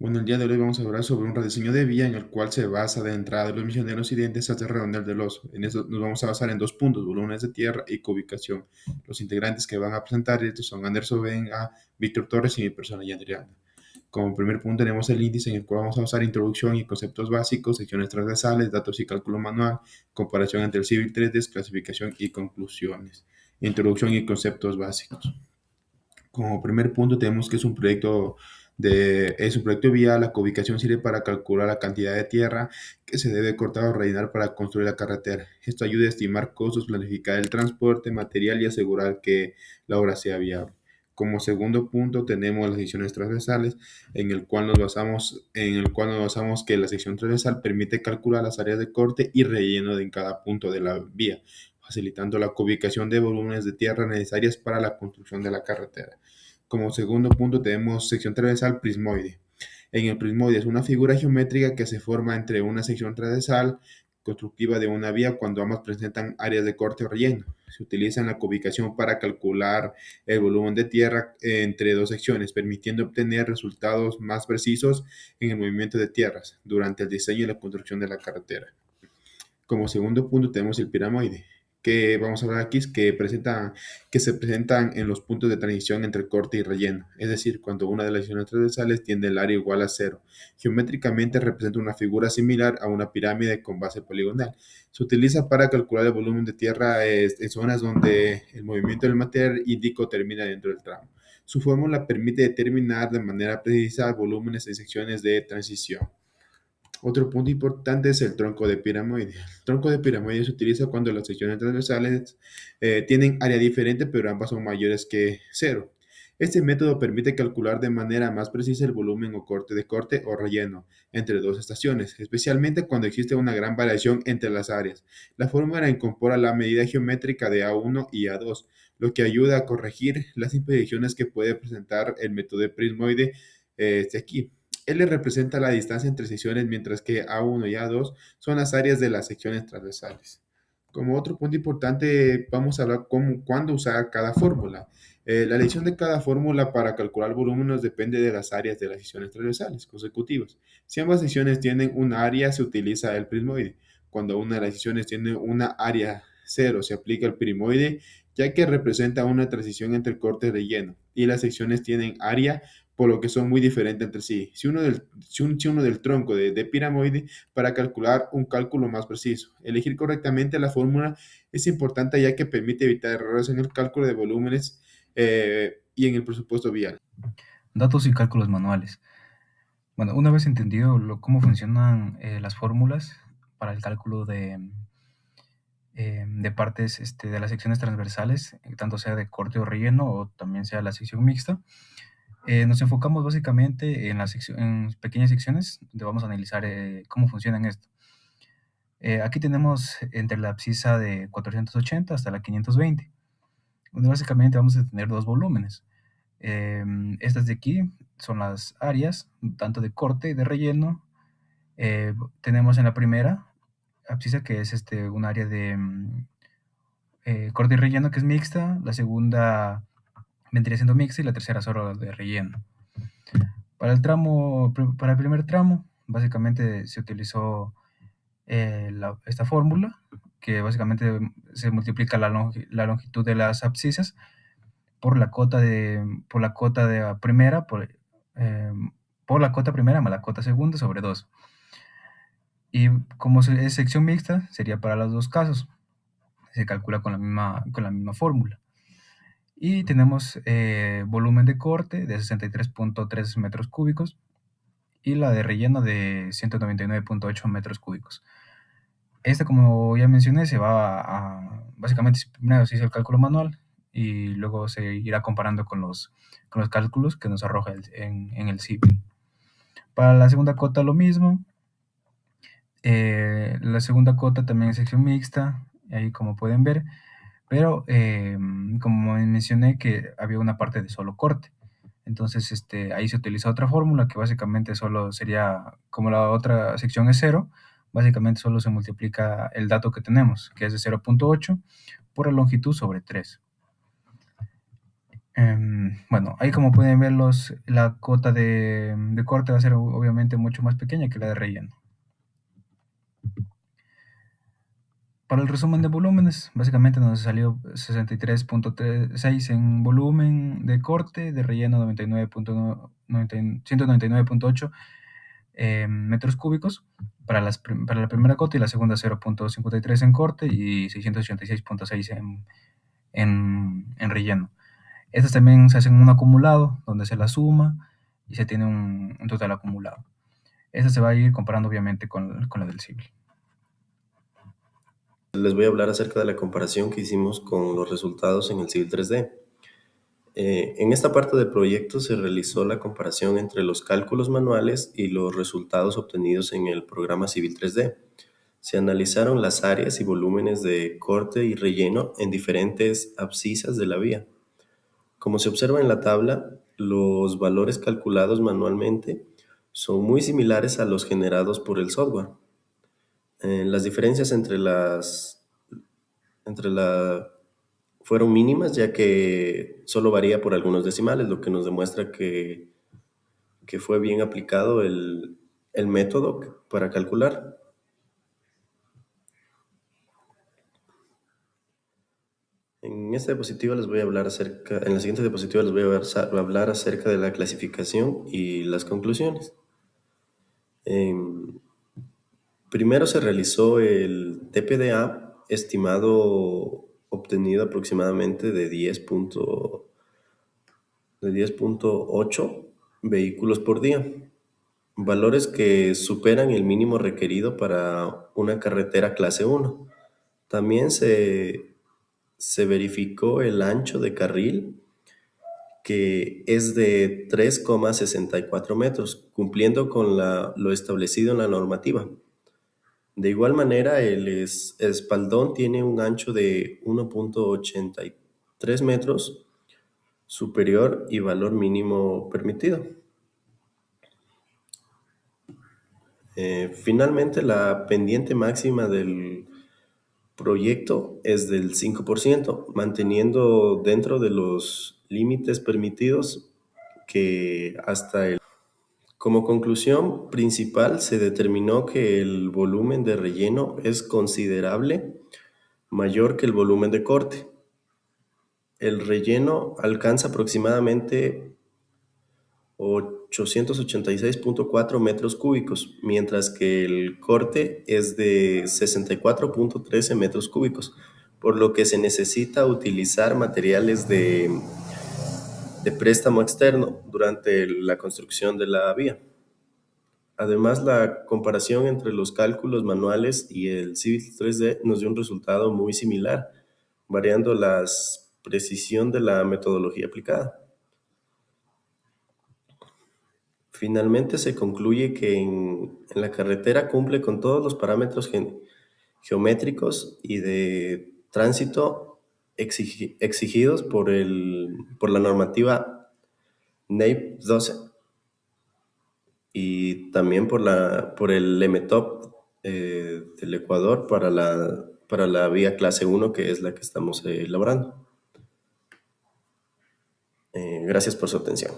Bueno, el día de hoy vamos a hablar sobre un rediseño de vía en el cual se basa de entrada de los misioneros y dientes hasta el redondel del oso. En eso nos vamos a basar en dos puntos, volúmenes de tierra y cubicación. Los integrantes que van a presentar estos son Anderson Venga, Víctor Torres y mi persona Yandriana. Como primer punto tenemos el índice en el cual vamos a usar introducción y conceptos básicos, secciones transversales, datos y cálculo manual, comparación entre el Civil 3D, clasificación y conclusiones. Introducción y conceptos básicos. Como primer punto tenemos que es un proyecto vial. La ubicación sirve para calcular la cantidad de tierra que se debe cortar o rellenar para construir la carretera. Esto ayuda a estimar costos, planificar el transporte, material y asegurar que la obra sea viable. Como segundo punto tenemos las secciones transversales, en el cual nos basamos que la sección transversal permite calcular las áreas de corte y relleno en cada punto de la vía, facilitando la ubicación de volúmenes de tierra necesarias para la construcción de la carretera. Como segundo punto tenemos sección transversal prismoide. En el prismoide es una figura geométrica que se forma entre una sección transversal constructiva de una vía cuando ambas presentan áreas de corte o relleno. Se utiliza en la cubicación para calcular el volumen de tierra entre dos secciones, permitiendo obtener resultados más precisos en el movimiento de tierras durante el diseño y la construcción de la carretera. Como segundo punto tenemos el piramoide, que vamos a hablar aquí, que se presentan en los puntos de transición entre corte y relleno, es decir, cuando una de las secciones transversales tiene el área igual a cero. Geométricamente representa una figura similar a una pirámide con base poligonal. Se utiliza para calcular el volumen de tierra en zonas donde el movimiento del material indica o termina dentro del tramo. Su fórmula permite determinar de manera precisa volúmenes en secciones de transición. Otro punto importante es el tronco de pirámide. El tronco de pirámide se utiliza cuando las secciones transversales tienen área diferente, pero ambas son mayores que cero. Este método permite calcular de manera más precisa el volumen o corte o relleno entre dos estaciones, especialmente cuando existe una gran variación entre las áreas. La fórmula incorpora la medida geométrica de A1 y A2, lo que ayuda a corregir las imprecisiones que puede presentar el método de prismoide aquí. L representa la distancia entre secciones, mientras que A1 y A2 son las áreas de las secciones transversales. Como otro punto importante, vamos a hablar cuándo usar cada fórmula. La elección de cada fórmula para calcular volúmenes depende de las áreas de las secciones transversales consecutivas. Si ambas secciones tienen una área, se utiliza el prismoide. Cuando una de las secciones tiene una área cero, se aplica el prismoide, ya que representa una transición entre corte y relleno, y las secciones tienen área, por lo que son muy diferentes entre sí. Si uno del tronco de pirámide para calcular un cálculo más preciso. Elegir correctamente la fórmula es importante ya que permite evitar errores en el cálculo de volúmenes y en el presupuesto vial. Datos y cálculos manuales. Bueno, una vez entendido cómo funcionan las fórmulas para el cálculo de partes de las secciones transversales, tanto sea de corte o relleno o también sea la sección mixta, nos enfocamos básicamente en pequeñas secciones donde vamos a analizar cómo funcionan esto. Aquí tenemos entre la abscisa de 480 hasta la 520, donde básicamente vamos a tener dos volúmenes. Estas de aquí son las áreas, tanto de corte y de relleno. Tenemos en la primera abscisa, que es un área de corte y relleno, que es mixta. La segunda vendría siendo mixta y la tercera solo de relleno. Para el primer tramo, básicamente se utilizó esta fórmula, que básicamente se multiplica la longitud de las abscisas por la cota de la primera, por la cota primera más la cota segunda sobre 2. Y como es sección mixta, sería para los dos casos. Se calcula con la misma fórmula. Y tenemos volumen de corte de 63.3 metros cúbicos y la de relleno de 199.8 metros cúbicos. Como ya mencioné, básicamente primero se hizo el cálculo manual y luego se irá comparando con los cálculos que nos arroja en el civil. Para la segunda cota lo mismo. La segunda cota también es sección mixta, ahí como pueden ver, pero como mencioné que había una parte de solo corte. Entonces ahí se utiliza otra fórmula que básicamente solo sería, como la otra sección es 0, básicamente solo se multiplica el dato que tenemos, que es de 0.8 por la longitud sobre 3. Bueno, ahí como pueden ver, la cota de corte va a ser obviamente mucho más pequeña que la de relleno. Para el resumen de volúmenes, básicamente nos salió 63.6 en volumen de corte, de relleno 199.8 metros cúbicos para la primera cota, y la segunda 0.53 en corte y 686.6 en relleno. Estas también se hacen un acumulado donde se la suma y se tiene un total acumulado. Esta se va a ir comparando obviamente con la del civil. Les voy a hablar acerca de la comparación que hicimos con los resultados en el Civil 3D. En esta parte del proyecto se realizó la comparación entre los cálculos manuales y los resultados obtenidos en el programa Civil 3D. Se analizaron las áreas y volúmenes de corte y relleno en diferentes abscisas de la vía. Como se observa en la tabla, los valores calculados manualmente son muy similares a los generados por el software. Las diferencias entre la fueron mínimas, ya que solo varía por algunos decimales, lo que nos demuestra que fue bien aplicado el método para calcular. En esta diapositiva les voy a hablar en la siguiente diapositiva les voy a hablar acerca de la clasificación y las conclusiones. Primero se realizó el TPDA estimado obtenido aproximadamente de 10.8 vehículos por día, valores que superan el mínimo requerido para una carretera clase 1. También se verificó el ancho de carril, que es de 3,64 metros, cumpliendo con lo establecido en la normativa. De igual manera, el espaldón tiene un ancho de 1,83 metros, superior y valor mínimo permitido. Finalmente, la pendiente máxima del proyecto es del 5%, manteniendo dentro de los límites permitidos que hasta el... Como conclusión principal, se determinó que el volumen de relleno es considerable mayor que el volumen de corte. El relleno alcanza aproximadamente 886.4 metros cúbicos, mientras que el corte es de 64.13 metros cúbicos, por lo que se necesita utilizar materiales de préstamo externo durante la construcción de la vía. Además, la comparación entre los cálculos manuales y el Civil 3D nos dio un resultado muy similar, variando la precisión de la metodología aplicada. Finalmente, se concluye que en la carretera cumple con todos los parámetros geométricos y de tránsito exigidos por la normativa NEIP 12 y también por el MTOP del Ecuador para la vía clase 1, que es la que estamos elaborando. Gracias por su atención.